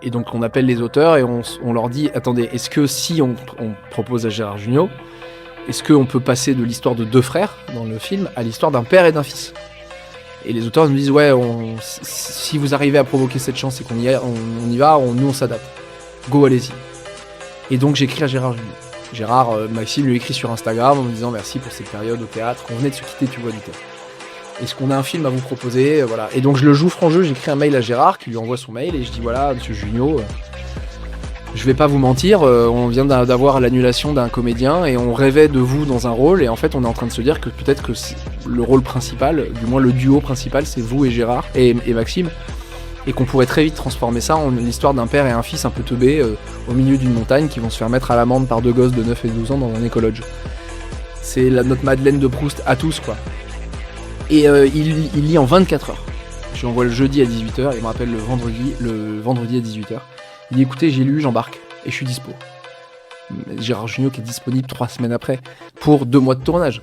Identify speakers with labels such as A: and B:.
A: Et donc on appelle les auteurs et on leur dit, attendez, est-ce que si on propose à Gérard Jugnot, est-ce qu'on peut passer de l'histoire de 2 frères dans le film à l'histoire d'un père et d'un fils? Et les auteurs nous disent, ouais, si vous arrivez à provoquer cette chance et qu'on y va, nous on s'adapte. Go, allez-y. Et donc j'écris à Gérard Jugnot. Maxime lui écrit sur Instagram en me disant merci pour cette période au théâtre, on venait de se quitter, tu vois, du théâtre. Est-ce qu'on a un film à vous proposer, voilà. Et donc je le joue franc jeu, j'écris un mail à Gérard qui lui envoie son mail et je dis voilà, monsieur Jugnot, je vais pas vous mentir, on vient d'avoir l'annulation d'un comédien et on rêvait de vous dans un rôle et en fait on est en train de se dire que peut-être que le rôle principal, du moins le duo principal, c'est vous et Gérard et Maxime. Et qu'on pourrait très vite transformer ça en l'histoire d'un père et un fils un peu teubés au milieu d'une montagne qui vont se faire mettre à l'amende par 2 gosses de 9 et 12 ans dans un écolodge. C'est notre Madeleine de Proust à tous, quoi. Et il lit en 24 heures. Je lui envoie le jeudi à 18h, il me rappelle le vendredi à 18h. Il dit écoutez, j'ai lu, j'embarque, et je suis dispo. Gérard Jugnot qui est disponible 3 semaines après, pour 2 mois de tournage.